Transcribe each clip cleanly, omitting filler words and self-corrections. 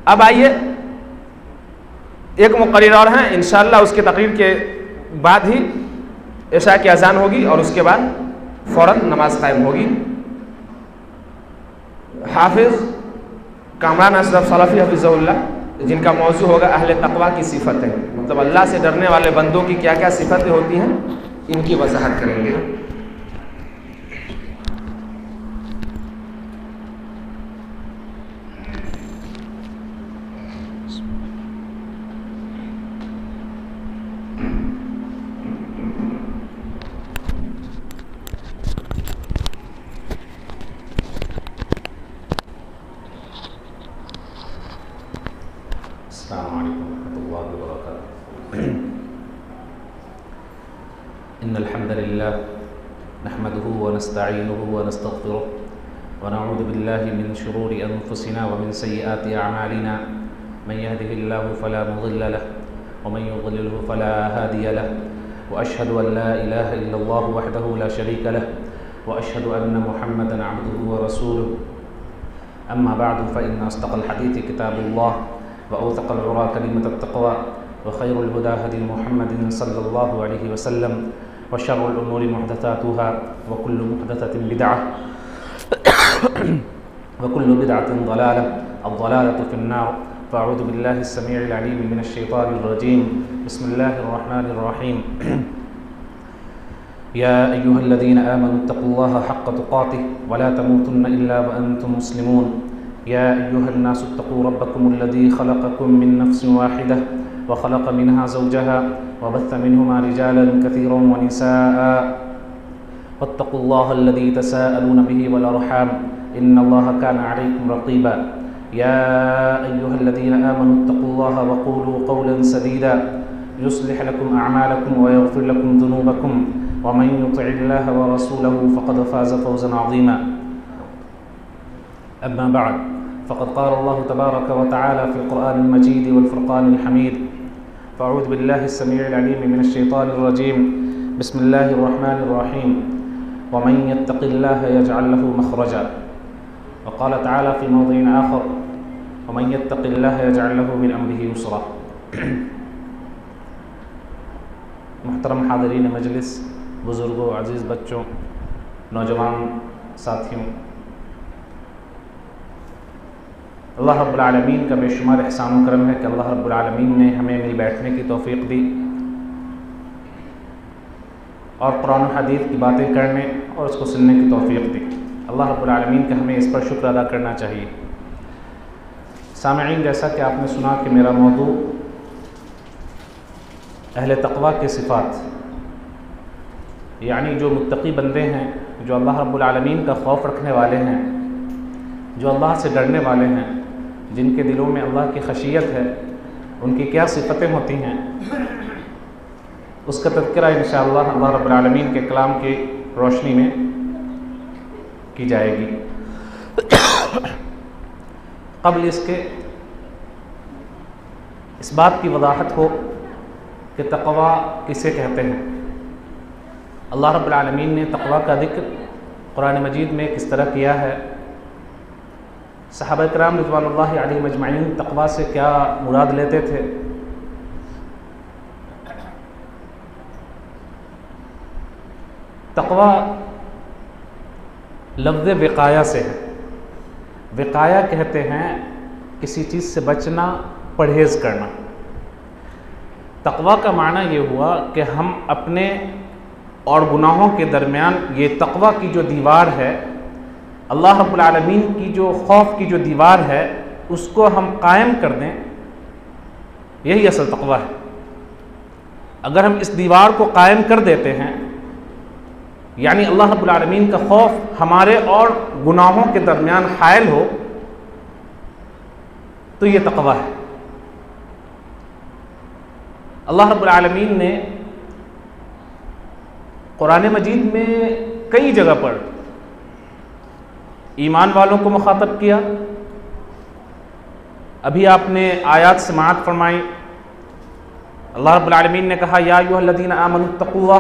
अब आइए एक मुकर्रिर और हैं, इंशाअल्लाह उसके तकरीर के बाद ही इशा की अजान होगी और उसके बाद फ़ौरन नमाज कायम होगी। हाफिज़ कामरान अशरफ सलफ़ी हफ़िज़हुल्लाह, जिनका मौजू होगा अहले तक़वा की सिफ़तें, मतलब अल्लाह से डरने वाले बंदों की क्या क्या सिफ़तें होती हैं, इनकी वज़ाहत करेंगे। इन्नल हम्दुलिल्लाह नहमदुहु व नस्तईनुहुहु व नस्तगफिरुह व नऊज़ु बिल्लाहि मिन शुरूरि अनफुसिना व मिन सय्यिआति अअमालिना मन यहदिहिल्लाहु फला मुज़िल्ल लहु व मन युज़लिल्हु फला हादिय लहु व अशहदु अन ला इलाहा इल्लल्लाहु वहदहु ला शरीका लहु व अशहदु अन्न मुहम्मदन अब्दुहु व रसूलुहु। अम्मा बअदु फ़इन्न अस्दक़ल हदीथि किताबुल्लाह व औसक़ल उरा कलिमतत तक़वा व खैरुल हुदा हदी मुहम्मदिन सल्लल्लाहु अलैहि वसल्लम व शर्रुल उमूरि मुहदसातुहा व कुल्लु मुहदसतिन बिदअह व कुल्लु बिदअतिन ज़लालह अज़्ज़लालतु फ़िन्नार। फ़अऊज़ु बिल्लाहि अस्समीइल अलीम मिनश शैतानिर रजीम। बिस्मिल्लाहिर रहमानिर रहीम। या अय्युहल्लज़ीना आमनुत्तक़ुल्लाहा हक़्क़ तुक़ातिह व ला तमूतुन्ना इल्ला व अंतुम मुस्लिमून। या अय्युहन्नासु इत्तक़ू रब्बकुमुल्लज़ी ख़लक़कुम मिन नफ़्सिन वाहिदह व ख़लक़ मिनहा ज़ौजहा व बस्स मिनहुमा रिजालन कसीरन व निसाअ वत्तक़ुल्लाहल्लज़ी तसाअलून बिही वल अर्हाम इन्नल्लाहा काना अलैकुम रक़ीबा। या अय्युहल्लज़ीना आमनुत्तक़ुल्लाहा व क़ूलू क़ौलन सदीदा युस्लिह लकुम अअमालकुम व यग़फ़िर लकुम ज़ुनूबकुम व मन युतिइल्लाह व रसूलहु फ़क़द फ़ाज़ फ़ौज़न अज़ीमा। अम्मा बअद फ़क़द क़ाल अल्लाहु तबारक व तआला फ़िल क़ुरआनिल मजीद वल फ़ुरक़ानिल हमीद। फ़अऊज़ु बिल्लाहि अस्समीइल अलीम मिनश शैतानिर रजीम। बिस्मिल्लाहिर रहमानिर रहीम। व मन यत्तक़िल्लाह यजअल लहु मख़रजा व क़ाल तआला फ़ी मौज़िइन आख़र व मन यत्तक़िल्लाह यजअल लहु मिन अम्रिही युस्रा। मुहतरम हाज़रीन मजलिस, बुज़ुर्गों, अज़ीज़ बच्चों, नौजवान साथियों, अल्लाह रब्बुल आलमीन का बेशुमार एहसान व करम है कि अल्लाह रब्बुल आलमीन ने हमें मिल बैठने की तौफ़ीक़ दी और कुरान और हदीस की बातें करने और उसको सुनने की तौफ़ीक़ दी। अल्लाह रब्बुल आलमीन का हमें इस पर शुक्र अदा करना चाहिए। सामईन, जैसा कि आपने सुना कि मेरा मौजू अहले तक़वा के सिफ़ात, यानी जो मुत्तक़ी बंदे हैं, जो अल्लाह रब्बुल आलमीन का ख़ौफ़ रखने वाले हैं, जो अल्लाह से डरने वाले हैं, जिनके दिलों में अल्लाह की खशियत है, उनकी क्या सिफ़तें होती हैं, उसका तज़किरा इंशाअल्लाह अल्लाह रब्बुल आलमीन के कलाम की रोशनी में की जाएगी। क़ब्ल इसके इस बात की वज़ाहत हो कि तक़वा किसे कहते हैं। अल्लाह रब्बुल आलमीन ने तक़वा का ज़िक्र कुरान मजीद में किस तरह किया है, सहाबा किराम रिज़वानुल्लाहि अलैहिम अजमईन तक़वा से क्या मुराद लेते थे, तक़वा लफ्ज़ विक़ाया से है। विक़ाया कहते हैं किसी चीज़ से बचना, परहेज़ करना। तक़वा का माना ये हुआ कि हम अपने और गुनाहों के दरमियान ये तक़वा की जो दीवार है, अल्लाह रब्बुल आलमीन की जो खौफ की जो दीवार है, उसको हम कायम कर दें। यही असल तक़वा है। अगर हम इस दीवार को कायम कर देते हैं, यानी अल्लाह रब्बुल आलमीन का खौफ हमारे और गुनाहों के दरमियान हायल हो, तो ये तक़वा है। अल्लाह रब्बुल आलमीन ने कुरान मजीद में कई जगह पर ईमान वालों को मुखातब किया। अभी आपने आयात समाअत फरमाई। अल्लाह रब्बुल आलमीन ने कहा, या अय्युहल्लज़ीना आमनुत्तक़ुल्लाह,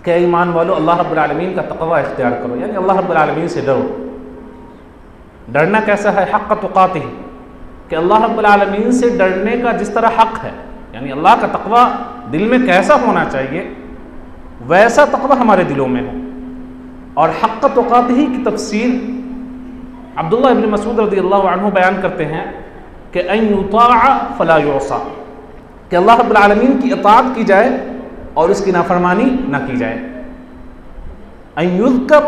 कि ईमान वालों अल्लाह रब्बुल आलमीन का तक़वा इख्तियार करो, यानी अल्लाह रब्बुल आलमीन से डरो। डरना कैसा है? हक़ तुक़ातिही, कि अल्लाह रब्बुल आलमीन से डरने का जिस तरह हक़ है, यानी अल्लाह का तक़वा दिल में कैसा होना चाहिए वैसा तक़वा हमारे दिलों में हो। और हक़ तुक़ातिही की तफ़सीर अब्दुल्लाह इब्न मसूद रज़ियल्लाहु अन्हु बयान करते हैं कि अन युताअ फला युसा, कि अल्लाह रब्बुल आलमीन की इताअत की जाए और उसकी नाफरमानी ना की जाए। अन युज़कर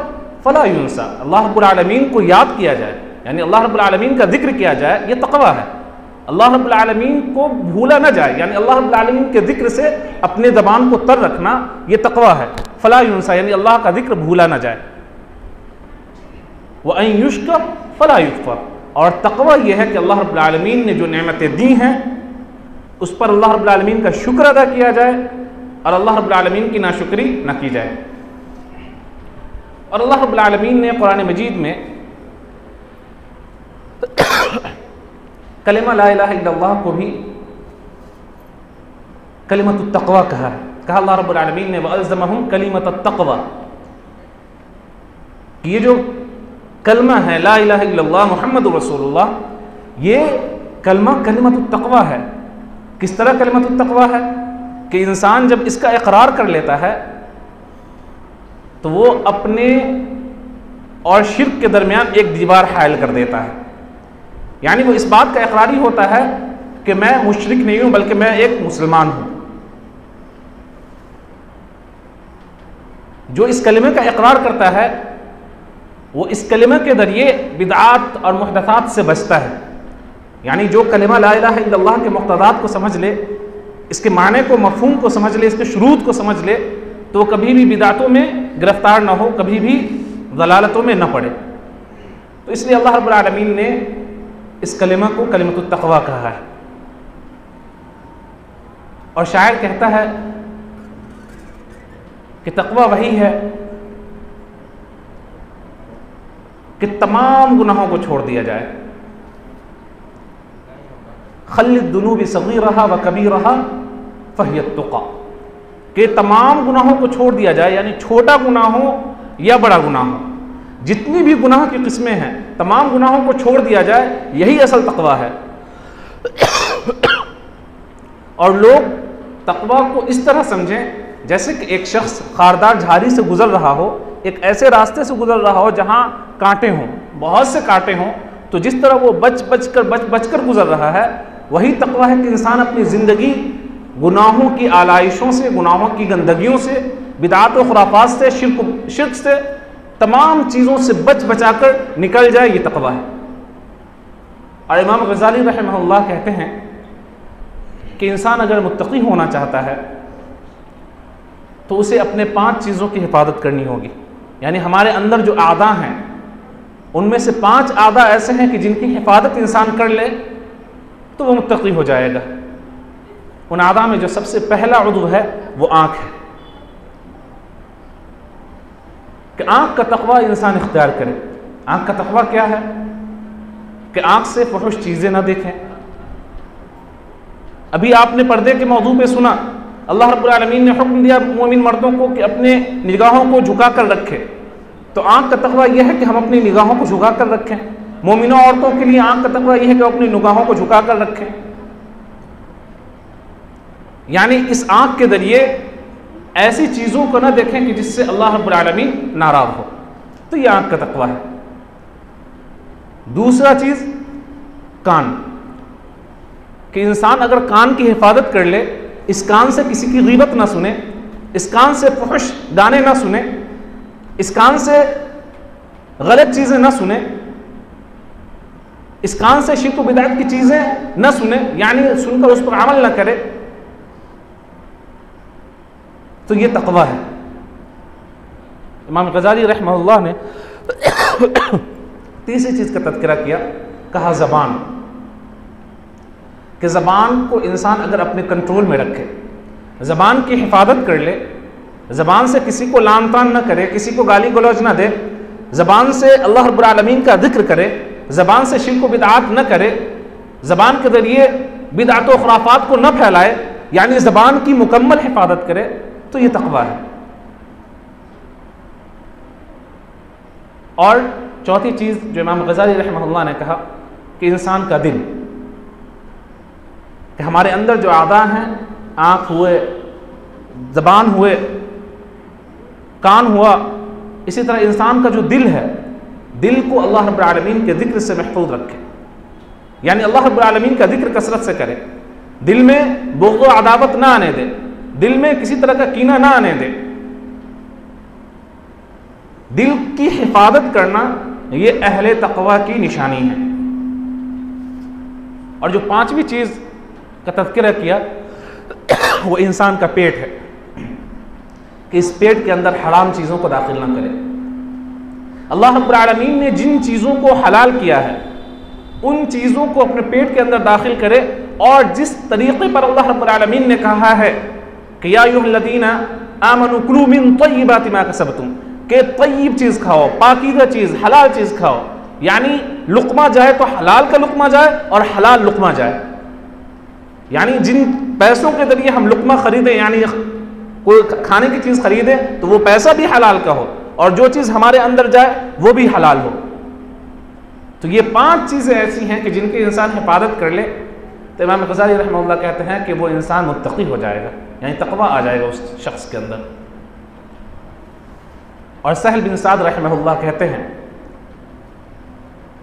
फला युनसा, अल्लाह रब्बुल आलमीन को याद किया जाए, यानी अल्लाह रब्बुल आलमीन का जिक्र किया जाए, ये तक़वा है। अल्लाह रब्बुल आलमीन को भूला ना जाए, यानी अल्लाह रब्बुल आलमीन के जिक्र से अपने ज़बान को तर रखना, ये तक़वा है। फला युनसा, यानी अल्लाह का जिक्र भूला ना जाए। व अन युश्कर फला युकफर, और तक़वा यह है कि अल्लाह रब्बुल आलमीन ने जो नेमतें दी हैं उस पर अल्लाह रब्बुल आलमीन का शुक्र अदा किया जाए और अल्लाह रब्बुल आलमीन की नाशुक्री ना की जाए। और अल्लाह रब्बुल आलमीन ने कुरान मजीद में कलिमा ला इलाहा इल्लल्लाह को भी कलिमतुत तक़वा कहा है। कहा अल्लाह रब्बुल आलमीन ने वअल्ज़महुम कलिमतुत तक़वा, कि ये जो कलमा है ला इलाहा इल्लल्लाह मुहम्मदुर रसूलुल्लाह, ये कलमा कलिमतुत तक़वा है। किस तरह कलिमतुत तक़वा है? कि इंसान जब इसका इकरार कर लेता है तो वो अपने और शिर्क के दरमियान एक दीवार हायल कर देता है, यानी वो इस बात का इकरारी होता है कि मैं मुशरिक नहीं हूं बल्कि मैं एक मुसलमान हूं। जो इस कलिमे का इकरार करता है वो इस कलिमे के जरिए बिदआत और मुहदसात से बचता है। यानी जो कलिमा ला इलाहा इल्लल्लाह के मुक़्तदात को समझ ले, इसके माने को, मफ़हूम को समझ ले, इसके शुरूत को समझ ले, तो कभी भी बिदअतों में गिरफ्तार ना हो, कभी भी ज़लालतों में न पड़े। तो इसलिए अल्लाह रब्बुल आलमीन ने इस कलिमा को कलिमतुत तक़वा कहा है। और शायर कहता है कि तक़वा वही है कि तमाम गुनाहों को छोड़ दिया जाए। खल्लिद दुनूबि सगीरहा व कबीरहा फहियत तुक़ा, कि तमाम गुनाहों को छोड़ दिया जाए, यानी छोटा गुनाह हो या बड़ा गुनाह हो, जितनी भी गुनाह की किस्में हैं तमाम गुनाहों को छोड़ दिया जाए, यही असल तक़वा है। और लोग तक़वा को इस तरह समझें जैसे कि एक शख्स खारदार झाड़ी से गुजर रहा हो, एक ऐसे रास्ते से गुजर रहा हो जहाँ कांटे हों, बहुत से कांटे हों, तो जिस तरह वो बच बच कर गुजर रहा है, वही तक़वा है कि इंसान अपनी ज़िंदगी गुनाहों की आलाइशों से, गुनाहों की गंदगियों से, बिदअत व खुराफात से, शिर्क से, तमाम चीज़ों से बचा कर निकल जाए, ये तक़वा है। और इमाम गज़ाली रहमहुल्लाह कहते हैं कि इंसान अगर मुत्तक़ी होना चाहता है तो उसे अपने 5 चीज़ों की हिफाजत करनी होगी। यानी हमारे अंदर जो आदा हैं उनमें से 5 आदा ऐसे हैं कि जिनकी हिफाजत इंसान कर ले तो वो मुत्तक़ी हो जाएगा। उन आदा में जो सबसे पहला उद्व है वो आँख है, कि आँख का तक़वा इंसान इख्तियार करे। आँख का तक़वा क्या है? कि आँख से फहुश चीज़ें ना देखें। अभी आपने पर्दे के मौजू पे सुना, अल्लाह रब्बुल आलमीन ने हुक्म दिया मोमिन मर्दों को कि अपने निगाहों को झुका कर रखें। तो आँख का तक़वा यह है कि हम अपनी निगाहों को झुका कर रखें। मोमिनों औरतों के लिए आँख का तक़वा यह है कि अपनी निगाहों को झुका कर रखें। यानी इस आँख के जरिए ऐसी चीज़ों को ना देखें कि जिससे अल्लाह रब्बुल आलमीन नाराज़ हो, तो यह आँख का तक़वा है। दूसरा चीज़ कान, कि इंसान अगर कान की हिफाजत कर ले, इस कान से किसी की गीबत ना सुने, इस कान से फुहश गाने ना सुने, इस कान से गलत चीज़ें ना सुने, इस कान से शिर्क व बिदअत की चीज़ें ना सुने, यानी सुनकर उस पर अमल ना करे, तो ये तक़वा है। इमाम गज़ाली रहमहुल्लाह ने तीसरी चीज़ का तज़किरा किया, कहा ज़बान, कि ज़बान को इंसान अगर अपने कंट्रोल में रखे, ज़बान की हिफाजत कर ले, ज़बान से किसी को लान तान न करे, किसी को गाली गलौज न दे, ज़बान से अल्लाह रब्बुल आलमीन का जिक्र करे, ज़बान से शिर्क व बिदअत न करे, ज़बान के ज़रिए बिदअत व खुराफात को न फैलाए, यानी ज़बान की मुकम्मल हिफाजत करे, तो ये तक़वा है। और चौथी चीज़ जो इमाम गज़ाली रहमहुल्लाह ने कहा कि इंसान का दिल, कि हमारे अंदर जो आदा हैं, आँख हुए, ज़बान हुए, कान हुआ, इसी तरह इंसान का जो दिल है, दिल को अल्लाह रब्बुल आलमीन के ज़िक्र से महफूज रखे, यानी अल्लाह रब्बुल आलमीन का ज़िक्र कसरत से करे, दिल में बुग़्ज़ व अदावत ना आने दे, दिल में किसी तरह का कीना ना आने दे। दिल की हिफाजत करना ये अहले तक़वा की निशानी है। और जो पांचवी चीज़ का तज़किरा किया वो इंसान का पेट है, कि इस पेट के अंदर हराम चीज़ों को दाखिल ना करे। अल्लाह रब्बुल आलमीन ने जिन चीज़ों को हलाल किया है उन चीज़ों को अपने पेट के अंदर दाखिल करे, और जिस तरीक़े पर अल्लाह रब्बुल आलमीन ने कहा है कि या अय्युहल्लज़ीना आमनू कुलू मिन तय्यिबाति मा कसबतुम, के तय्यब चीज़ खाओ, पाकीज़ा चीज़, हलाल चीज़ खाओ, यानी लुक़मा जाए तो हलाल का लुक़मा जाए और हलाल लुक़मा जाए। यानी जिन पैसों के ज़रिए हम लुक़मा ख़रीदें, यानी कोई खाने की चीज़ ख़रीदें तो वो पैसा भी हलाल का हो, और जो चीज़ हमारे अंदर जाए वो भी हलाल हो। तो ये 5 चीज़ें ऐसी हैं कि जिनकी इंसान हिफाजत कर ले तो इमाम गज़ाली रहमहुल्लाह कहते हैं कि वो इंसान मुत्तक़ी हो जाएगा, यानी तक़वा आ जाएगा उस शख्स के अंदर। और सहल बिन साद रहमहुल्लाह कहते हैं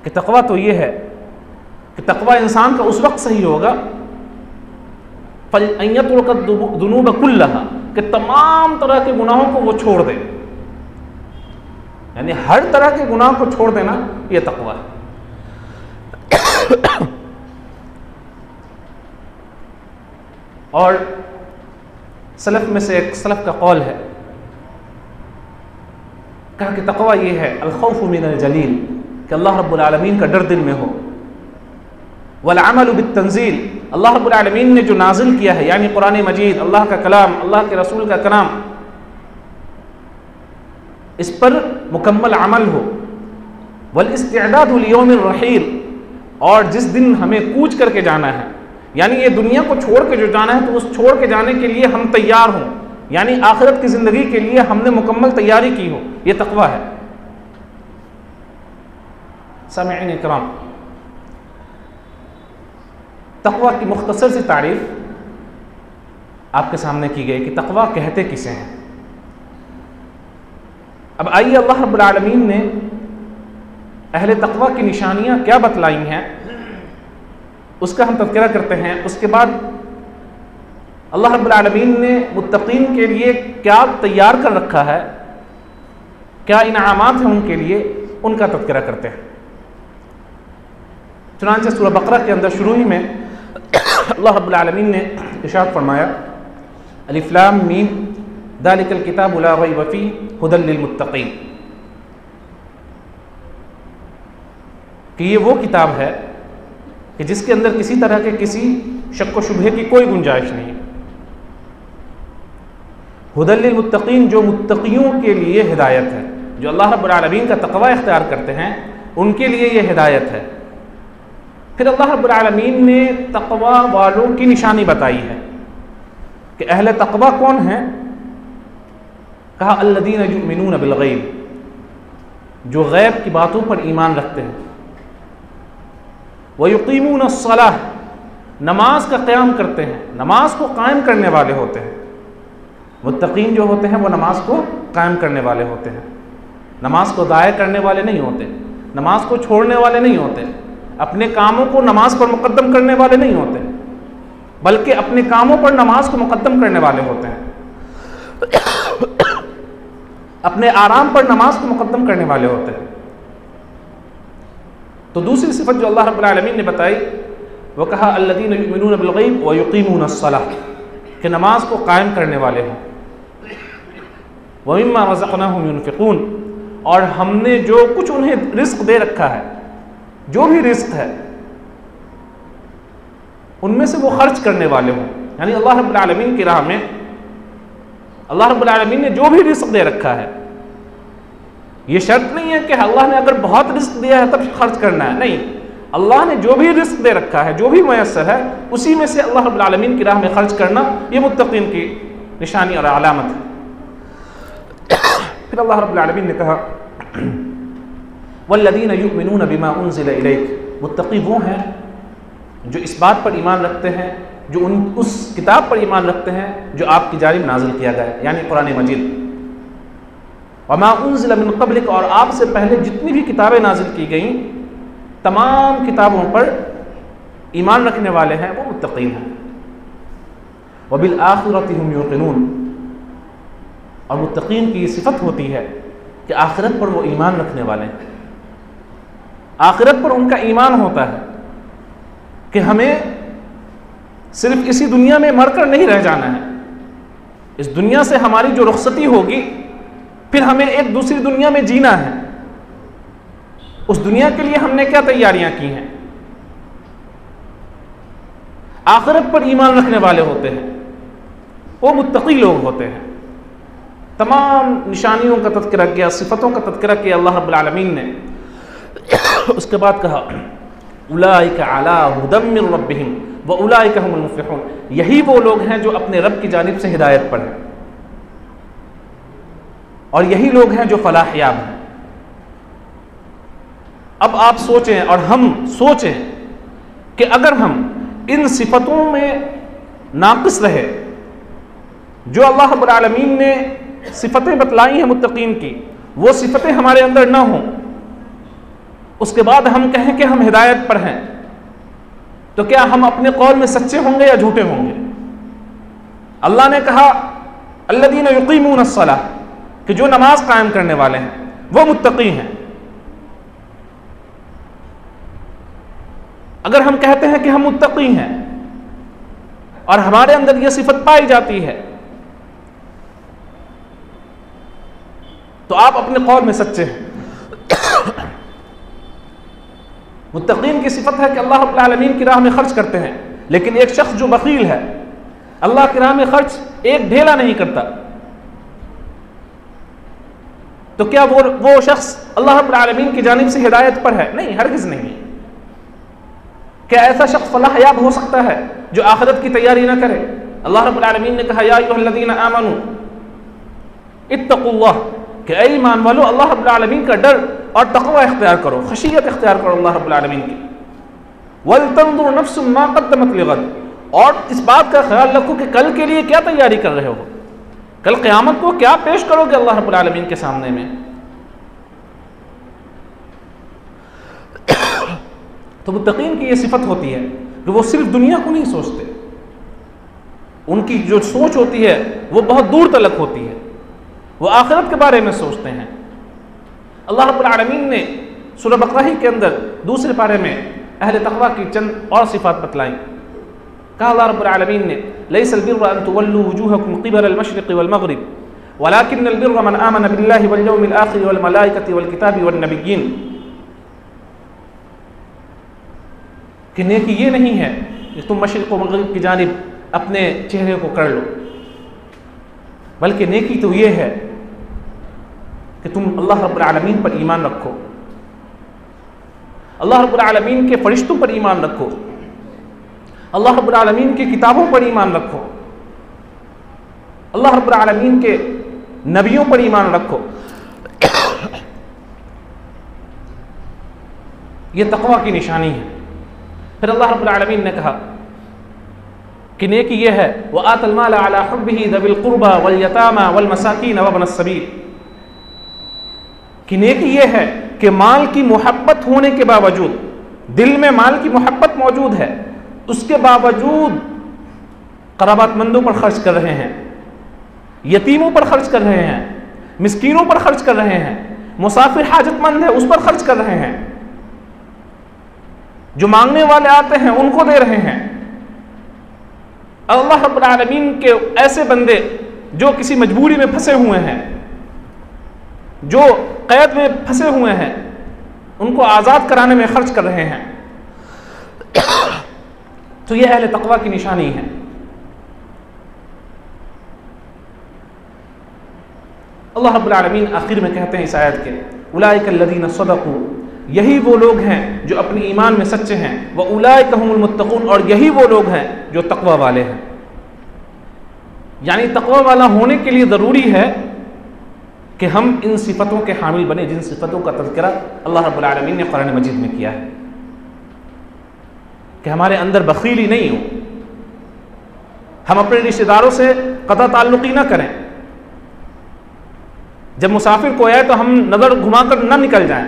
कि तक़वा तो ये है कि तक़वा इंसान का उस वक्त सही होगा दुनूब कुल्लहा, कि तमाम तरह के गुनाहों को वो छोड़ दे, यानी हर तरह के गुनाह को छोड़ देना ये तक़वा है। और सलफ में से एक सलफ का कौल है, कहा कि तक़वा ये है अल-खौफ़ु मिनल जलील, कि अल्लाह रब्बुल आलमीन का डर दिल में हो, वल अमलु बित्तंज़ील, अल्लाह रब्बुल आलमीन ने जो नाजिल किया है यानी कुरान मजीद, अल्लाह का कलाम, अल्लाह के रसूल का कलाम, इस पर मुकम्मल अमल हो, वल इस्तिअदादु लियौमिर रहील, और जिस दिन हमें कूच करके जाना है, यानी ये दुनिया को छोड़ के जो जाना है तो उस छोड़ के जाने के लिए हम तैयार हों, यानी आखिरत की ज़िंदगी के लिए हमने मुकम्मल तैयारी की हो, ये तक़वा है। सामिईन इकराम, तक़वा की मुख्तसर सी तारीफ़ आपके सामने की गई कि तक़वा कहते किसे हैं। अब आइए अल्लाह रब्बुल आलमीन ने अहले तक़वा की निशानियाँ क्या बतलाई हैं उसका हम तज़किरा करते हैं। उसके बाद अल्लाह रब्बुल आलमीन ने मुत्तक़ीन के लिए क्या तैयार कर रखा है, क्या इनामात हैं उनके लिए, उनका तज़किरा करते हैं। चुनांचे सूरह बकरा के अंदर शुरू ही में अल्लाह रब्बुल आलमीन ने इरशाद फरमाया अलिफ लाम मीम ज़ालिकल किताबु ला रैब फ़ीहि हुदल लिल मुत्तक़ीन, कि ये वो किताब है कि जिसके अंदर किसी तरह के किसी शक व शुबहे की कोई गुंजाइश नहीं है। हुदल लिल मुत्तक़ीन, जो मुत्तक़ियों के लिए हिदायत है, जो अल्लाह रब्बुल आलमीन का तक़वा इख्तियार करते हैं उनके लिए ये हिदायत है। फिर अल्लाह रब्बुल आलमीन ने तक़वा वालों की निशानी बताई है कि अहले तक़वा कौन है। कहा अल्लज़ीना युमिनून बिल गैब, जो गैब की बातों पर ईमान रखते हैं, व युक़ीमून अस्सलाह, नमाज का क़याम करते हैं, नमाज को कायम करने वाले होते हैं। मुत्तक़ीन जो होते हैं वो नमाज को कायम करने वाले होते हैं, नमाज को ज़ाया करने वाले नहीं होते, नमाज को छोड़ने वाले नहीं होते, अपने कामों को नमाज पर मुक़द्दम करने वाले नहीं होते, बल्कि अपने कामों पर नमाज को मुक़द्दम करने वाले होते हैं, अपने आराम पर नमाज को मुक़द्दम करने वाले होते हैं। तो दूसरी सिफत जो अल्लाह रब्बुल आलमीन ने बताई वो कहा अल्लज़ीना युमिनून बिल गैब व युक़ीमून अस्सलाह, कि नमाज को कायम करने वाले हों, व मिम्मा रज़क़नाहुम युनफ़िक़ून, और हमने जो कुछ उन्हें रिज़्क़ दे रखा है, जो भी रिज़्क़ है उनमें से वो खर्च करने वाले हों। यानी अल्लाह रब्बुल आलमीन की राह में अल्लाह रब्बुल आलमीन ने जो भी रिज़्क़ दे रखा है, ये शर्त नहीं है कि अल्लाह ने अगर बहुत रिज़्क़ दिया है तब खर्च करना है, नहीं, अल्लाह ने जो भी रिज़्क़ दे रखा है, जो भी मयस्सर है, उसी में से अल्लाह रब्बुल आलमीन की राह में खर्च करना ये मुत्तक़ीन की निशानी और अलामत है। फिर अल्लाह रब्बुल आलमीन ने कहा वल्लज़ीना युमिनून बिमा उनज़िला इलैक, मुत्तक़ी वो हैं जो इस बात पर ईमान रखते हैं, जो उस किताब पर ईमान रखते हैं जो आपकी जानिब नाजिल किया गया है, यानी कुरान मजीद। वमा उनज़िला मिन क़ब्लिक, और आपसे पहले जितनी भी किताबें नाजिल की गईं तमाम किताबों पर ईमान रखने वाले हैं वो मुत्तक़ीन हैं। वबिल आखिरति हुम युक़िनून, और मुत्तक़ीन की ये सिफत होती है कि आखिरत पर वो ईमान रखने वाले हैं। आखिरत पर उनका ईमान होता है कि हमें सिर्फ इसी दुनिया में मरकर नहीं रह जाना है, इस दुनिया से हमारी जो रुखसती होगी फिर हमें एक दूसरी दुनिया में जीना है। उस दुनिया के लिए हमने क्या तैयारियां की हैं। आखिरत पर ईमान रखने वाले होते हैं वो मुत्तक़ी लोग होते हैं। तमाम निशानियों का तज़किरा किया, सिफ़तों का तज़किरा किया अल्लाह रब्बुल आलमीन ने। उसके बाद कहा उलाइका अला हुदम मिन रब्बिहिम व उलाइका हुमुल मुफ़्लिहून, यही वो लोग हैं जो अपने रब की जानिब से हिदायत पर हैं और यही लोग हैं जो फलाह-याब हैं। अब आप सोचें और हम सोचें कि अगर हम इन सिफतों में नाक़िस रहे जो अल्लाह रब्बुल आलमीन ने सिफतें बतलाई हैं मुत्तक़ीन की, वो सिफतें हमारे अंदर ना हों, उसके बाद हम कहें कि हम हिदायत पर हैं, तो क्या हम अपने कौल में सच्चे होंगे या झूठे होंगे। अल्लाह ने कहा अल्लज़ीना युक़ीमून अस्सलाह, कि जो नमाज कायम करने वाले हैं वो मुत्तक़ी हैं। अगर हम कहते हैं कि हम मुत्तक़ी हैं और हमारे अंदर यह सिफत पाई जाती है तो आप अपने कौल में सच्चे हैं। मुत्तक़ीन की सिफत है कि अल्लाह रब्बुल आलमीन की राह में खर्च करते हैं, लेकिन एक शख्स जो बख़ील है अल्लाह की राह में खर्च एक ढेला नहीं करता, तो क्या वो शख्स अल्लाह रब्बुल आलमीन की जानिब से हिदायत पर है? नहीं, हरगिज़ नहीं। क्या ऐसा शख्स फलाह-याब हो सकता है जो आखिरत की तैयारी ना करे? अल्लाह रब्बुल आलमीन ने कहा या अय्युहल्लज़ीना आमनू इत्तक़ुल्लाह, कि ऐ ईमान वालो अल्लाह रब्बुल आलमीन का डर और तक़वा इख्तियार करो, खशियत इख्तियार करो अल्लाह रब्बुल आलमीन की। वलतंजुर नफ्सुम मा क़द्दमत लिग़द, और इस बात का ख्याल रखो कि कल के लिए क्या तैयारी कर रहे हो, कल क़यामत को क्या पेश करोगे अल्लाह रब्बुल आलमीन के सामने में। तो मुत्तक़ीन की ये सिफत होती है कि वो सिर्फ दुनिया को नहीं सोचते, उनकी जो सोच होती है वो बहुत दूर तलक होती है, वो आखिरत के बारे में सोचते हैं। अल्लाह रब्बुल आलमीन ने सूरह बक़रा के अंदर दूसरे पारे में अहले तक़वा की चंद और सिफात बतलाई। कहा अल्लाह रब्बुल आलमीन ने लैसल बिर्रा अन तुवल्लू वुजूहकुम क़िबल अल-मशरिक़ वल-मग़रिब वलाकिन्नल बिर्रा मन आमन बिल्लाहि वल यौमिल आखिर वल मलाइकति वल किताबि वन नबिय्यीन, कि नेकी ये नहीं है कि तुम मशरिक़ व मग़रिब की जानिब अपने चेहरे को कर लो, बल्कि नेकी तो ये है कि तुम अल्लाह रब्बुल आलमीन पर ईमान रखो, अल्लाह रब्बुल आलमीन के फरिश्तों पर ईमान रखो, अल्लाह रब्बुल आलमीन की किताबों पर ईमान रखो, अल्लाह रब्बुल आलमीन के नबियों पर ईमान रखो। ये तक़वा की निशानी है। फिर अल्लाह रब्बुल आलमीन ने कहा कि नेकी ये है व आतल माल अला हुब्बिही ज़विल क़ुरबा वल यतामा वल मसाकीन व इब्नस सबील, कि नेकी ये है कि माल की मोहब्बत होने के बावजूद, दिल में माल की मोहब्बत मौजूद है, उसके बावजूद क़राबातमंदों पर खर्च कर रहे हैं, यतीमों पर खर्च कर रहे हैं, मिस्कीनों पर खर्च कर रहे हैं, मुसाफिर हाजतमंद है उस पर खर्च कर रहे हैं, जो मांगने वाले आते हैं उनको दे रहे हैं। अल्लाह रब्बुल आलमीन के ऐसे बंदे जो किसी मजबूरी में फंसे हुए हैं, जो कैद में फंसे हुए हैं, उनको आज़ाद कराने में खर्च कर रहे हैं, तो यह अहले तक़वा की निशानी है। अल्लाह रब्बुल आलमीन आखिर में कहते हैं इस आयत के उलाइका अल्लज़ीना सदक़ू, यही वो लोग हैं जो अपने ईमान में सच्चे हैं, व उलाइका हुमुल मुत्तक़ून, और यही वो लोग हैं जो तक़वा वाले हैं। यानी तक़वा वाला होने के लिए ज़रूरी है कि हम इन सिफ़तों के हामिल बने जिन सिफ़तों का तज़किरा अल्लाह रब्बुल आलमीन ने कुरान मजीद में किया है, कि हमारे अंदर बख़ीली नहीं हो, हम अपने रिश्तेदारों से क़ता ताल्लुक़ी ना करें, जब मुसाफिर को आए तो हम नज़र घुमाकर ना निकल जाएं,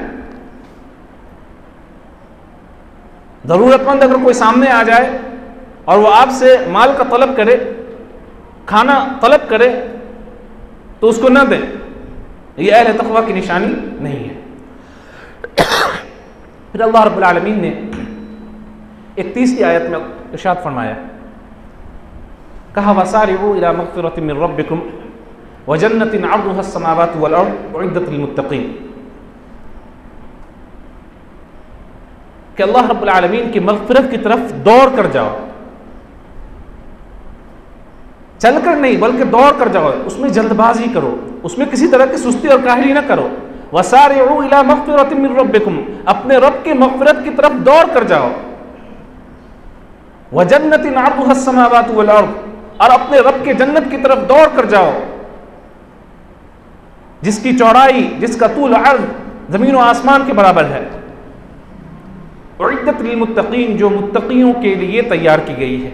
ज़रूरतमंद अगर कोई सामने आ जाए और वो आपसे माल का तलब करे, खाना तलब करे, तो उसको न दें, ये अहले तक़वा की निशानी नहीं है। फिर अल्लाह रब्बुल आलमीन ने 31वीं आयत में इरशाद फरमाया, कहा वसारिऊ इला मग़फ़िरतिन मिन रब्बिकुम व जन्नतिन अर्दुहा अस्समावातु वल अर्द उइद्दत लिलमुत्तक़ीन, कि अल्लाह रब्बुल आलमीन की मग़फ़िरत की तरफ दौड़ कर जाओ, चलकर नहीं बल्कि दौड़ कर जाओ, उसमें जल्दबाजी करो, उसमें किसी तरह की सुस्ती और काहली ना करो। वसारिऊ इला मग़फ़िरतिन मिन रब्बिकुम, अपने रब के मग़फ़िरत की तरफ दौड़ कर जाओ, व जन्नतिन अर्दुहा अस्समावातु वल अर्द, और अपने रब के जन्नत की तरफ दौड़ कर जाओ जिसकी चौड़ाई, जिसका तूल अर्ज़ ज़मीन और आसमान के बराबर है। उइद्दत लिलमुत्तक़ीन, जो मुत्तक़ियों के लिए तैयार की गई है।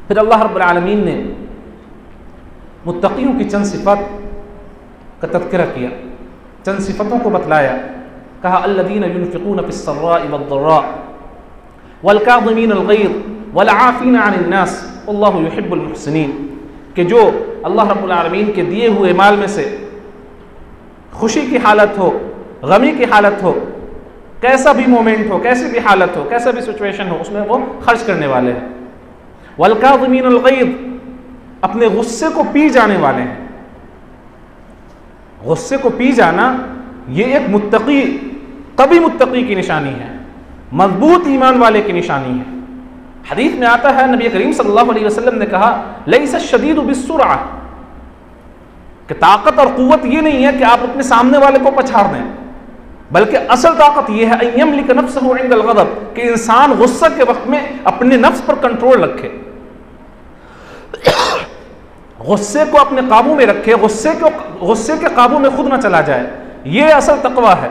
फिर अल्लाह रब्बुल आलमीन ने मुत्तक़ियों की चंद सिफ़ात का तज़किरा किया, चंद सिफ़तों को बतलाया। कहा अल्लज़ीना युनफ़िक़ूना फ़िस्सर्राइ वद्दर्रा वल्काज़िमीनल ग़ैज़ वलआफ़ीना अनिन नास वल्लाहु युहिब्बुल मुहसिनीन, कि जो अल्लाह रब्बुल आलमीन के दिए हुए माल में से खुशी की हालत हो, गमी की हालत हो, कैसा भी मोमेंट हो, कैसी भी हालत हो, कैसा भी सिचुएशन हो, उसमें वो खर्च करने वाले हैं। वल्काज़िमीनल ग़ैज़, अपने गुस्से को पी जाने वाले हैं। गुस्से को पी जाना ये एक मुत्तक़ी, कभी मुत्तक़ी की निशानी है, मजबूत ईमान वाले की निशानी है। हदीस में आता है, नबी करीम सल्लल्लाहु अलैहि वसल्लम ने कहा लैसा शदीदु बिस्सुरअ, कि ताकत और क़ुव्वत ये नहीं है कि आप अपने सामने वाले को पछाड़ दें, बल्कि असल ताकत यह है अय्यमलिक नफ्सहु इंदल ग़ज़ब, कि इंसान गुस्सा के वक्त में अपने नफ्स पर कंट्रोल रखे, गुस्से को अपने काबू में रखे, गुस्से के काबू में खुद ना चला जाए, ये असल तक़वा है।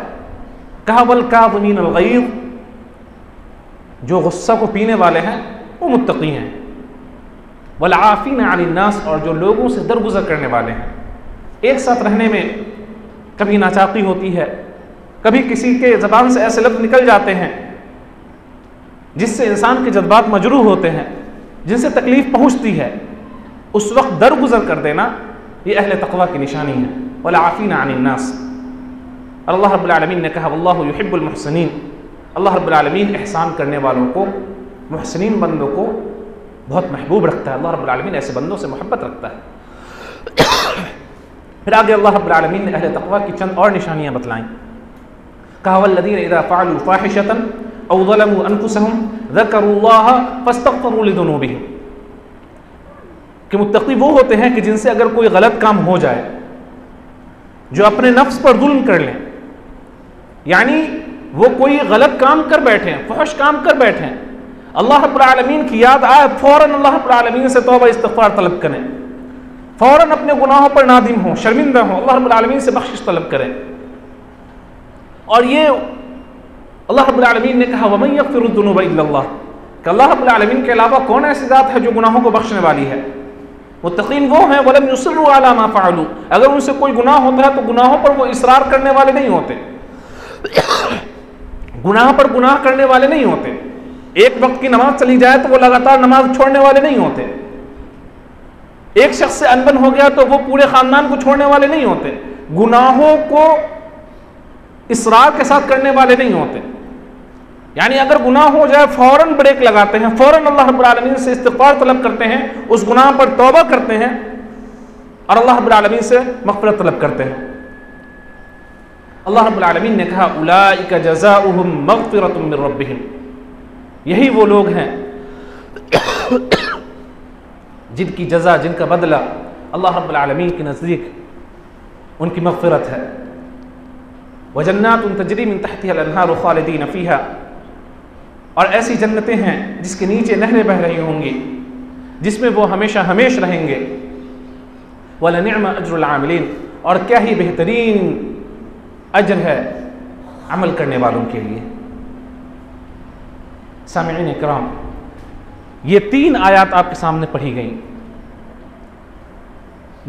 कहा वल्काज़िमीनल ग़ैज़, जो गुस्सा को पीने वाले हैं वो मुत्तक़ी हैं। वलआफ़ीना अनिन नास, और जो लोगों से दरगुजर करने वाले हैं। एक साथ रहने में कभी नाचाकी होती है, कभी किसी के ज़बान से ऐसे लफ्ज़ निकल जाते हैं जिससे इंसान के जज्बात मजरूह होते हैं, जिनसे तकलीफ़ पहुँचती है, उस वक्त दरगुजर कर देना ये अहले तक़वा की निशानी है। वलआफ़ीना अनिन नास, और अल्लाह रब्बुल आलमीन ने कहा वल्लाहु युहिब्बुल मुहसिनीन, अल्लाह रब्बुल आलमीन एहसान करने वालों को, मुहसिनीन बंदों को बहुत महबूब रखता है। अल्लाह रब्बुल आलमीन ऐसे बंदों से मोहब्बत रखता है। फिर आगे अल्लाह रब्बुल आलमीन ने अहले तक़वा की चंद और निशानियाँ बतलाईं। कहा वल्लज़ीना इज़ा फ़अलू फ़ाहिशतन औ ज़लमू अनफुसहुम ज़करुल्लाह फ़स्तग़फ़रू लिज़ुनूबिहिम, कि मुत्तक़ी वो होते हैं कि जिनसे अगर कोई गलत काम हो जाए, जो अपने नफ्स पर जुल्म कर लें, यानी वो कोई गलत काम कर बैठे, फहश काम कर बैठे, अल्लाह रब्बुल आलमीन की याद आए, फ़ौरन अल्लाह रब्बुल आलमीन से तौबा इस्तिग़फ़ार तलब करें, फ़ौरन अपने गुनाहों पर नादिम हों, शर्मिंदा हों, अल्लाह रब्बुल आलमीन से बख्शिश तलब करें। और ये अल्लाह रब्बुल आलमीन ने कहा वमन यग़फ़िरुज़्ज़ुनूबा इल्लल्लाह, कि अल्लाह रब्बुल आलमीन के अलावा कौन ऐसी ज़ात है जो गुनाहों को बख्शने वाली है। मुत्तक़ीन वो हैं वलम युसिर्रू अला मा फ़अलू, अगर उनसे कोई गुनाह होता है तो गुनाहों पर वो इसरार करने वाले नहीं होते, गुनाह पर गुनाह करने वाले नहीं होते। एक वक्त की नमाज चली जाए तो वो लगातार नमाज छोड़ने वाले नहीं होते, एक शख्स से अनबन हो गया तो वो पूरे ख़ानदान को छोड़ने वाले नहीं होते, गुनाहों को इसरार के साथ करने वाले नहीं होते। यानी अगर गुनाह हो जाए फ़ौरन ब्रेक लगाते हैं, फ़ौरन अल्लाह रब्बुल आलमीन से इस्तिग़फ़ार तलब करते हैं, उस गुनाह पर तौबा करते हैं और अल्लाह रब्बुल आलमीन से मग़फ़िरत तलब करते हैं। अल्लाह रब्बुल आलमीन ने कहा उलाइका जज़ाउहुम मग़फ़िरतुम मिन रब्बिहिम, यही वो लोग हैं जिनकी जज़ा, जिनका बदला अल्लाह रब्बुल आलमीन के नज़दीक उनकी मग़फ़िरत है। व जन्नातुन तजरी मिन तहतिहा अल-अनहारु ख़ालिदीन फ़ीहा, और ऐसी जन्नतें हैं जिसके नीचे नहरें बह रही होंगी, जिसमें वो हमेशा हमेश रहेंगे। वलनिअम अज्रुल आमिलीन, और क्या ही बेहतरीन अज्र है अमल करने वालों के लिए। सामिईन इकराम, ये 3 आयत आपके सामने पढ़ी गई,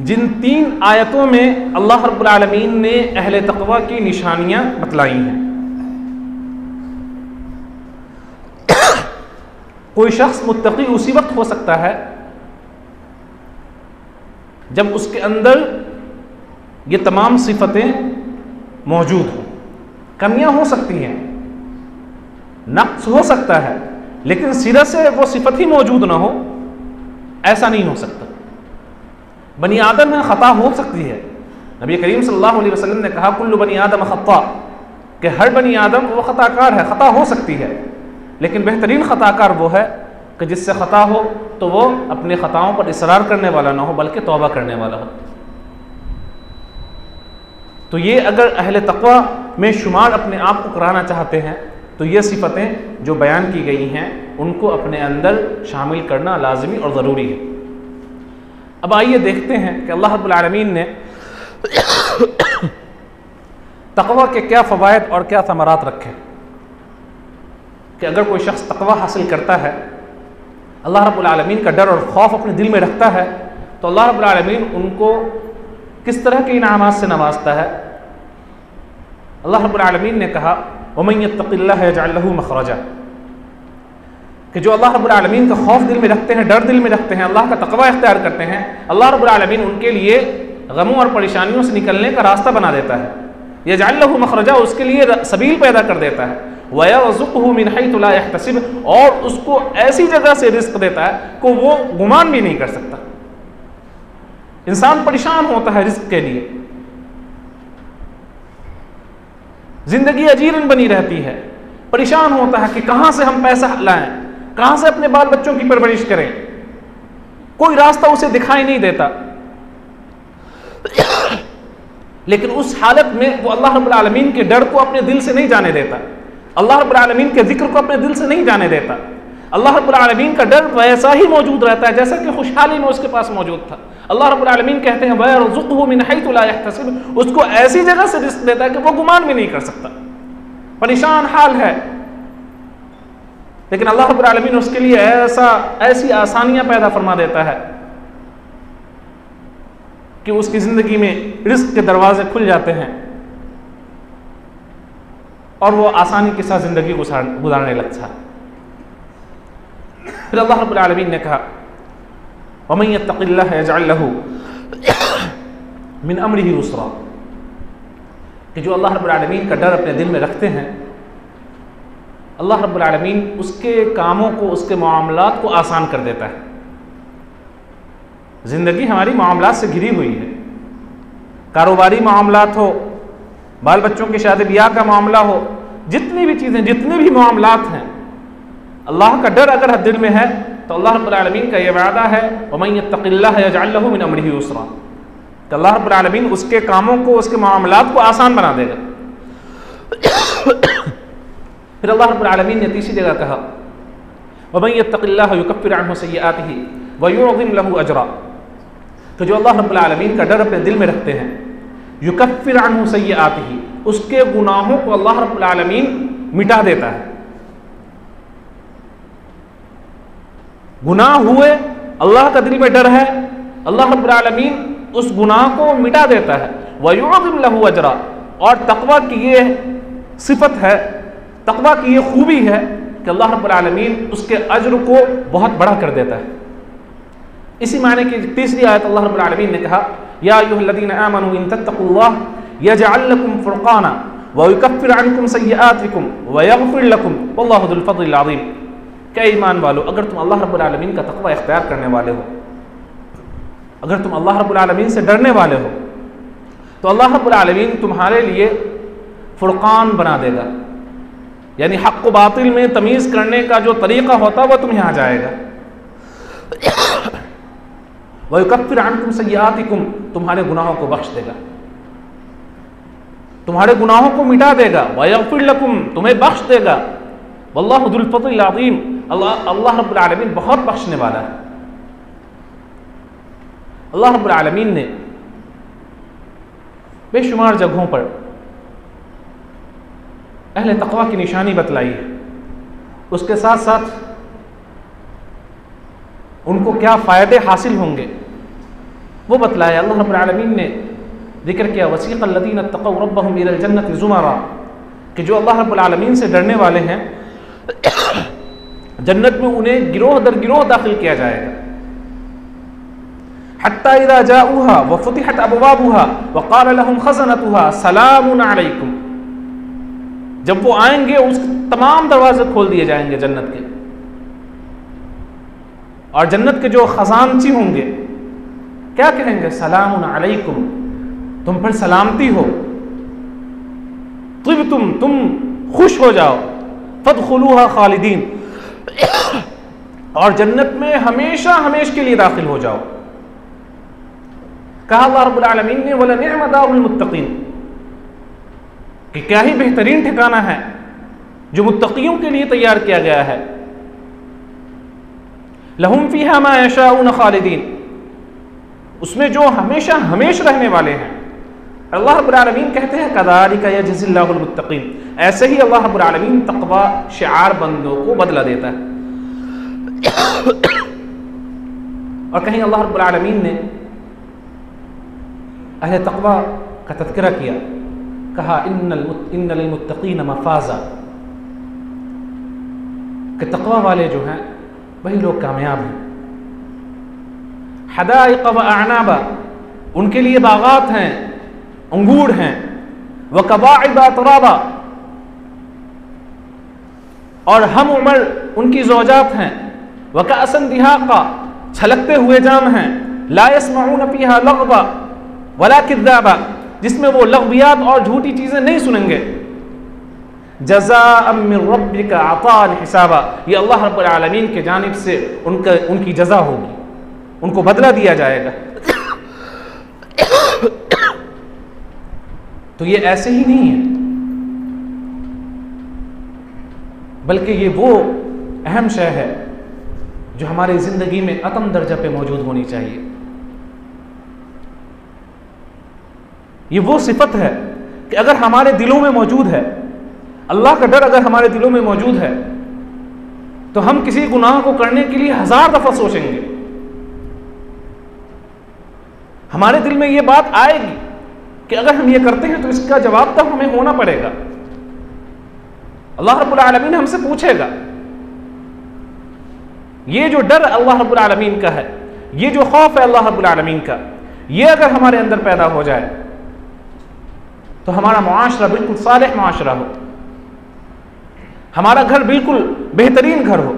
जिन 3 आयतों में अल्लाह रब्बुल आलमीन ने अहले तक़वा की निशानियां बतलाई हैं। कोई शख्स मुत्तकी उसी वक्त हो सकता है जब उसके अंदर ये तमाम सिफतें मौजूद हों। कमियां हो सकती हैं, नक्स हो सकता है, लेकिन सिरे से वो सिफत ही मौजूद ना हो, ऐसा नहीं हो सकता। बनी आदम में ख़ता हो सकती है। नबी करीम सल्लल्लाहु अलैहि वसल्लम ने कहा कुल्लु बनी आदम ख़ता, कि हर बनी आदम वो ख़ताकार है, ख़ता हो सकती है, लेकिन बेहतरीन ख़ताकार वो है कि जिससे ख़ता हो तो वो अपने ख़ताओं पर इसरार करने वाला ना हो, बल्कि तौबा करने वाला हो। तो ये अगर अहले तक़वा में शुमार अपने आप को कराना चाहते हैं तो ये सिफतें जो बयान की गई हैं उनको अपने अंदर शामिल करना लाजमी और ज़रूरी है। अब आइए देखते हैं कि अल्लाह रब्बुल आलमीन ने तक़वा के क्या फ़वाइद और क्या समरात रखे कि अगर कोई शख्स तक़वा हासिल करता है, अल्लाह रब्बुल आलमीन का डर और खौफ अपने दिल में रखता है, तो अल्लाह रब्बुल आलमीन उनको किस तरह के इनामात से नवाजता है। अल्लाह रब्बुल आलमीन ने कहा वमन यत्तक़िल्लाह यजअल लहू मख़रजा, कि जो अल्लाह रब्बुल आलमीन का खौफ दिल में रखते हैं, डर दिल में रखते हैं, अल्लाह का तक़वा इख्तियार करते हैं, अल्लाह रब्बुल आलमीन उनके लिए गमों और परेशानियों से निकलने का रास्ता बना देता है। यजअल लहू मख़रजा, उसके लिए सबील पैदा कर देता है। वयरज़ुक़हु मिन हैथु ला यहतसिब, और उसको ऐसी जगह से रिज़्क़ देता है को वो गुमान भी नहीं कर सकता। इंसान परेशान होता है रिज़्क़ के लिए, जिंदगी अजीरन बनी रहती है, परेशान होता है कि कहां से हम पैसा लाएं, कहां से अपने बाल बच्चों की परवरिश करें, कोई रास्ता उसे दिखाई नहीं देता। लेकिन उस हालत में वो अल्लाह रब्बुल आलमीन के डर को अपने दिल से नहीं जाने देता, अल्लाह रब्बुल आलमीन के जिक्र को अपने दिल से नहीं जाने देता। अल्लाह रब्बुल आलमीन का डर वैसा ही मौजूद रहता है जैसा कि खुशहाली में उसके पास मौजूद था। अल्लाह रब्बुल आलमीन कहते हैं वयरज़ुक़हु मिन हैथु ला यहतसिब, उसको ऐसी जगह से रिज़्क़ देता है कि वो गुमान भी नहीं कर सकता, परेशान हाल है, लेकिन अल्लाह रब्बुल आलमीन उसके लिए ऐसी आसानियां पैदा फरमा देता है कि उसकी जिंदगी में रिज़्क़ के दरवाजे खुल जाते हैं और वो आसानी के साथ जिंदगी गुजारने लगता है। फिर अल्लाह रब्बुल आलमीन ने कहा वमन यत्तक़िल्लाह यजअल लहू मिन अम्रिही युस्रा, कि जो अल्लाह रब्बुल आलमीन का डर अपने दिल में रखते हैं, अल्लाह रब्बुल आलमीन उसके कामों को, उसके मामलात को आसान कर देता है। ज़िंदगी हमारी मामलात से घिरी हुई है, कारोबारी मामलात हो, बाल बच्चों की शादी ब्याह का मामला हो, जितनी भी चीज़ें, जितने भी मामलात हैं, अल्लाह का डर अगर दिल में है तो अल्लाह रब्बुल आलमीन का ये वादा है वमन यत्तक़िल्लाह यजअल लहू मिन अम्रिही युस्रा, तो अल्लाह रब्बुल आलमीन उसके कामों को, उसके मामलात को आसान बना देगा। फिर अल्लाह रब्बुल आलमीन ने तीसरी जगह कहा वमन यत्तक़िल्लाह युकफ़्फ़िर अन्हु सय्यिआतिही व युअज़्ज़िम लहू अजरा, तो जो अल्लाह रब्बुल आलमीन का डर अपने दिल में रखते हैं, युकफ़्फ़िर अन्हु सय्यिआतिही, उसके गुनाहों को अल्लाह रब्बुल आलमीन मिटा देता है। गुनाह हुए, अल्लाह का दिल में डर है, अल्लाह रब्बुल आलमीन उस गुनाह को मिटा देता है। व युअज़्ज़िम लहू अजरा, और तक़वा की ये सिफत है, तक़वा की ये खूबी है कि अल्लाह रब्बुल आलमीन उसके अज्र को बहुत बड़ा कर देता है। इसी मायने की तीसरी आयत अल्लाह रब्बुल आलमीन ने कहा या अय्युहल्लज़ीना आमनू इन तत्तक़ुल्लाह यजअल लकुम फ़ुरक़ाना व युकफ़्फ़िर अन्कुम सय्यिआतिकुम व यग़फ़िर लकुम वल्लाहु ज़ुल फ़ज़्लिल अज़ीम। क्या ईमान वालो, अगर तुम अल्लाह रब्बुल आलमीन का तक़वा इख्तियार करने वाले हो, अगर तुम अल्लाह रब्बुल आलमीन से डरने वाले हो, तो अल्लाह रब्बुल आलमीन तुम्हारे लिए फ़ुरक़ान बना देगा, यानी हक़ व बातिल में तमीज़ करने का जो तरीक़ा होता है वह तुम्हें आ जाएगा। व युकफ़्फ़िर अन्कुम सय्यिआतिकुम, तुम्हारे गुनाहों को बख्श देगा, तुम्हारे गुनाहों को मिटा देगा। व यग़फ़िर लकुम, तुम्हें बख्श देगा। वल्लाहु ज़ुल फ़ज़्लिल अज़ीम, अल्लाह रब्बुल आलमीन बहुत बख्शने वाला है। अल्लाह रब्बुल आलमीन ने बेशुमार जगहों पर अहले तक़वा की निशानी बतलाई है, उसके साथ साथ उनको क्या फ़ायदे हासिल होंगे वो बतलाया। अल्लाह रब्बुल आलमीन ने जिक्र किया वसीक़ अल्लज़ीना तक़व रब्बहुम इलल जन्नति ज़ुमरा, कि जो अल्लाह रब्बुल आलमीन से डरने वाले हैं जन्नत में उन्हें गिरोह दर गिरोह दाखिल किया जाएगा। हत्ता इज़ा जाऊहा व फुतिहत अबवाबुहा व क़ाल लहुम ख़ज़नतुहा सलामुन अलैकुम, जब वो आएंगे उस तमाम दरवाजे खोल दिए जाएंगे जन्नत के, और जन्नत के जो खजानची होंगे क्या कहेंगे, सलामुन अलैकुम, तुम पर सलामती हो, तुम खुश हो जाओ, फदखुलूहा खालिदीन, और जन्नत में हमेशा हमेशा के लिए दाखिल हो जाओ। कहा अल्लाह रब्बुल आलमीन ने वला निअम दारुल मुत्तकीन, कि क्या ही बेहतरीन ठिकाना है जो मुत्तकियों के लिए तैयार किया गया है। लहुम फीहा मा यशाऊन खालिदीन, उसमें जो हमेशा हमेशा रहने वाले हैं। अल्लाह रब्बुल आलमीन कहते हैं कज़ालिका यजज़िल्लाहुल मुत्तकीन, ऐसे ही अल्लाह रब्बुल आलमीन तक़वा शिआर बंदों को बदला देता है। और कहीं अल्लाह रब्बुल आलमीन ने अहले तक़वा का तज़किरा किया, कहा इन्नल मुत्तकीन मफ़ाज़ा, कि तक़वा वाले जो हैं वही लोग कामयाब हैं। हदाइक़ व अअनाबा, उनके लिए बागात हैं, अंगूर हैं। व कवाइब अतराबा, और हम उम्र उनकी ज़ौजात हैं। व कअसन दिहाक़ा, छलकते हुए जाम हैं। ला यस्मऊन फ़ीहा लग़वा वला किज़्ज़ाबा, जिसमें वो लग़वियात और झूठी चीज़ें नहीं सुनेंगे। जज़ाअम मिन रब्बिका अताअन हिसाबा, ये अल्लाह रब्बुल आलमीन के जानिब से उनकी जज़ा होगी, उनको बदला दिया जाएगा। तो ये ऐसे ही नहीं है, बल्कि ये वो अहम शय है जो हमारी ज़िंदगी में अतम दर्जा पे मौजूद होनी चाहिए। ये वो सिफत है कि अगर हमारे दिलों में मौजूद है, अल्लाह का डर अगर हमारे दिलों में मौजूद है, तो हम किसी गुनाह को करने के लिए 1000 दफ़ा सोचेंगे। हमारे दिल में ये बात आएगी कि अगर हम ये करते हैं तो इसका जवाब तो हमें होना पड़ेगा। अल्लाह रब्बुल आलमीन हमसे पूछेगा। ये जो डर अल्लाह रब्बुल आलमीन का है, ये जो खौफ है अल्लाह रब्बुल आलमीन का, ये अगर हमारे अंदर पैदा हो जाए तो हमारा मुआशरा बिल्कुल सालिह मुआशरा हो, हमारा घर बिल्कुल बेहतरीन घर हो,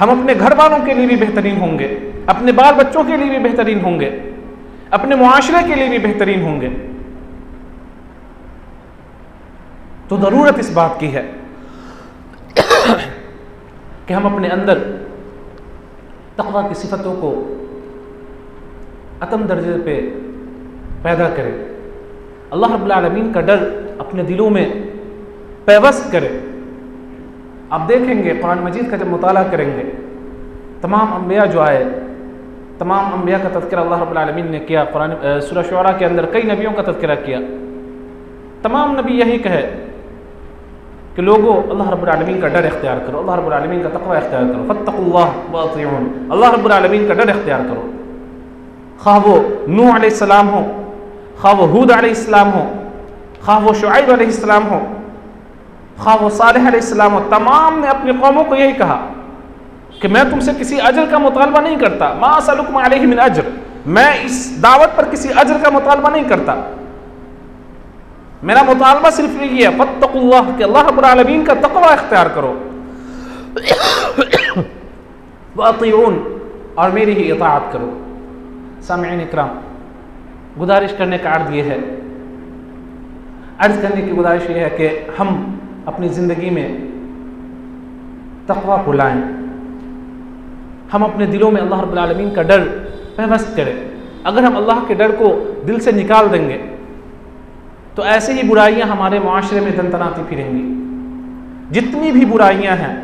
हम अपने घर वालों के लिए भी बेहतरीन होंगे, अपने बाल बच्चों के लिए भी बेहतरीन होंगे, अपने मुआशरे के लिए भी बेहतरीन होंगे। तो ज़रूरत इस बात की है कि हम अपने अंदर तक़वा की सिफतों को अतम दर्जे पे पैदा करें, अल्लाह रब्बुल आलमीन का डर अपने दिलों में पैवस्त करें। आप देखेंगे कुरान मजीद का जब मुताला करेंगे, तमाम अंबिया जो आए, तमाम अंबिया का तज़किरा अल्लाह रब्बुल आलमीन ने किया। कुरान सूरह शुअरा के अंदर कई नबियों का तज़किरा किया। तमाम नबी यही कहे कि लोगों अल्लाह रब्बुल आलमीन का डर इख्तियार करो, अल्लाह रब्बुल आलमीन का तक़वा इख्तियार करो, फत्तक़ुल्लाह व अतीऊन, अल्लाह रब्बुल आलमीन का डर इख्तियार करो। खा वो नूह अलैहिस्सलाम हो, खा वो हूद अलैहिस्सलाम हो, खा वो शुआइब अलैहिस्सलाम हो, खा वो सालेह अलैहिस्सलाम हो, तमाम ने अपनी कौमों को यही कहा कि मैं तुमसे किसी अजर का मुतालबा नहीं करता। मा असअलुकुम अलैहि मिन अज्र, मैं इस दावत पर किसी अजर का मुतालबा नहीं करता। मेरा मुतालबा सिर्फ यही है फत्तक़ुल्लाह, कि अल्लाह रब्बुल आलमीन का तक़वा इख्तियार करो, व अतीऊन, और मेरी ही इताअत करो। सामिईन इकराम, गुजारिश करने का अर्ज़ ये है, अर्ज़ करने की गुजारिश ये है कि हम अपनी ज़िंदगी में तक़वा को लाएँ, हम अपने दिलों में अल्लाह रब्बुल आलमीन का डर पैवस्त करें। अगर हम अल्लाह के डर को दिल से निकाल देंगे तो ऐसे ही बुराइयां हमारे मुआशरे में दनदनाती फिरेंगी। जितनी भी बुराइयां हैं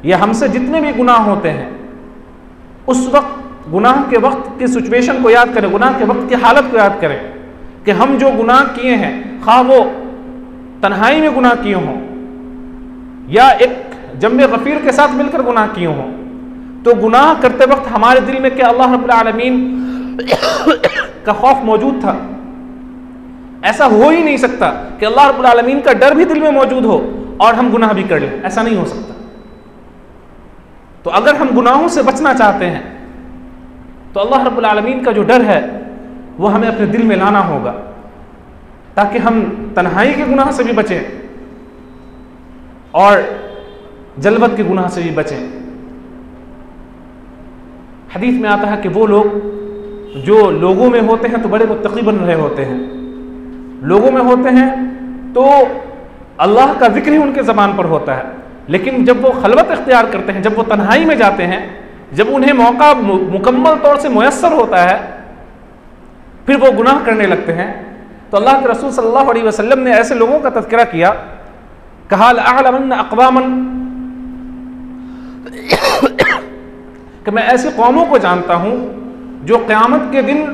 या हमसे जितने भी गुनाह होते हैं, उस वक्त गुनाह के वक्त की सिचुएशन को याद करें, गुनाह के वक्त की हालत को याद करें कि हम जो गुनाह किए हैं, खा वो तन्हाई में गुनाह किए हों या एक जम्मे गफीर के साथ मिलकर गुनाह किए हों, तो गुनाह करते वक्त हमारे दिल में क्या अल्लाह रब्बुल आलमीन का खौफ मौजूद था? ऐसा हो ही नहीं सकता कि अल्लाह रब्बुल आलमीन का डर भी दिल में मौजूद हो और हम गुनाह भी कर लें, ऐसा नहीं हो सकता। तो अगर हम गुनाहों से बचना चाहते हैं तो अल्लाह रब्बुल आलमीन का जो डर है वो हमें अपने दिल में लाना होगा, ताकि हम तन्हाई के गुनाह से भी बचें और जलवत के गुनाह से भी बचें। हदीस में आता है कि वो लोग जो लोगों में होते हैं तो बड़े मुत्तकी बन रहे होते हैं, लोगों में होते हैं तो अल्लाह का जिक्र ही उनके ज़बान पर होता है, लेकिन जब वो खलवत इख्तियार करते हैं, जब वो तन्हाई में जाते हैं, जब उन्हें मौका मुकम्मल तौर से मुयस्सर होता है, फिर वो गुनाह करने लगते हैं। तो अल्लाह के रसूल सल्लल्लाहु अलैहि वसल्लम ने ऐसे लोगों का तज़किरा किया, कहा लअअलमन्ना अक़वामन, कि मैं ऐसी कौमों को जानता हूं जो क़यामत के दिन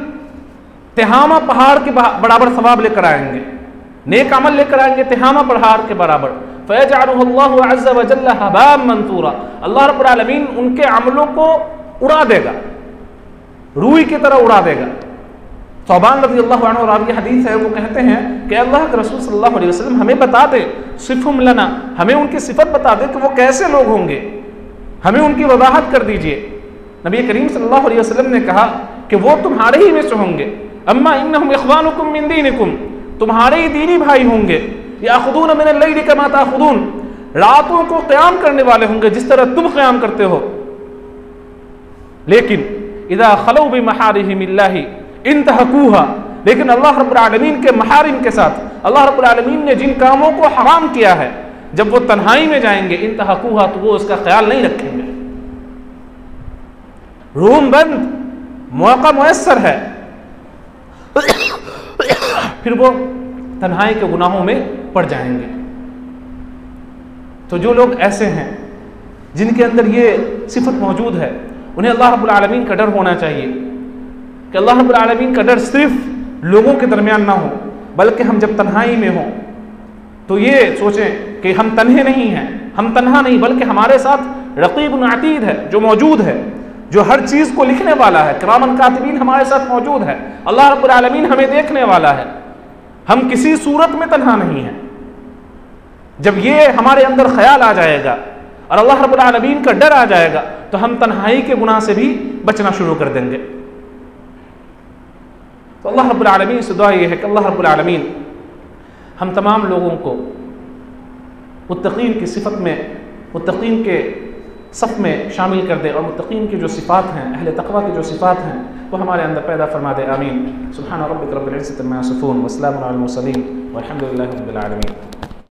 तिहामा पहाड़ के बराबर सवाब लेकर आएंगे, नेक अमल लेकर आएंगे तिहामा पहाड़ के बराबर। फ़यजअलुहुल्लाहु अज़्ज़ व जल्ल हबाम मंसूरा, अल्लाह रब्बुल आलमीन उनके अमलों को उड़ा देगा, रूई की तरह उड़ा देगा। सौबान रज़ी अल्लाहु अन्हु रावी हदीस है, वो कहते हैं कि अल्लाह के रसूल सल्लल्लाहु अलैहि वसल्लम हमें बता दे, सिफ़ुम लना, हमें उनकी सिफत बता दे कि वो कैसे लोग होंगे, हमें उनकी वजाहत कर दीजिए। नबी करीम सल्लल्लाहु अलैहि वसल्लम ने कहा कि वो तुम्हारे ही में से होंगे, अम्मा इन्नहुम इख्वानुकुम मिन दीनिकुम, तुम्हारे ही दीनी भाई होंगे, याखुदून मिनल लैली कमा ताखुदून, रातों को क़याम करने वाले होंगे जिस तरह तुम क़याम करते हो। लेकिन इज़ा खलौ बिमहारिमिल्लाहि इंतहकूहा, लेकिन अल्लाह रब्बुल आलमीन के महारिम के साथ, अल्लाह रब्बुल आलमीन ने जिन कामों को हराम किया है, जब वो तन्हाई में जाएंगे, इंतहकूहा, तो वो उसका ख्याल नहीं रखेंगे। रूम बंद, मौका मुयस्सर है, फिर वो तन्हाई के गुनाहों में पड़ जाएंगे। तो जो लोग ऐसे हैं जिनके अंदर ये सिफत मौजूद है, उन्हें अल्लाह रब्बुल आलमीन का डर होना चाहिए कि अल्लाह रब्बुल आलमीन का डर सिर्फ लोगों के दरमियान ना हो, बल्कि हम जब तन्हाई में हों तो ये सोचें कि हम तन्हे नहीं हैं, हम तन्हा नहीं, बल्कि हमारे साथ रक़ीबुन अतीद है, जो मौजूद है, जो हर चीज़ को लिखने वाला है, किरामन कातिबीन हमारे साथ मौजूद है, अल्लाह रब्बुल आलमीन हमें देखने वाला है, हम किसी सूरत में तन्हा नहीं हैं। जब ये हमारे अंदर ख्याल आ जाएगा और अल्लाह रब्बुल आलमीन का डर आ जाएगा, तो हम तन्हाई के गुनाह से भी बचना शुरू कर देंगे। तो अल्लाह रब्बुल आलमीन से दुआ ये है कि अल्लाह रब्बुल आलमीन हम तमाम लोगों को मुत्तकीन की सिफत में, मुत्तकीन के सफ़ में शामिल कर दे और मुत्तकीन की जो सिफ़ात हैं, अहले तक़वा की जो सिफ़ात हैं, वो हमारे अंदर पैदा फरमा दे। आमीन। सुब्हान रब्बिक रब्बिल इज़्ज़ति अम्मा यसिफ़ून व सलामुन अलल मुरसलीन वल्हम्दुलिल्लाहि रब्बिल आलमीन।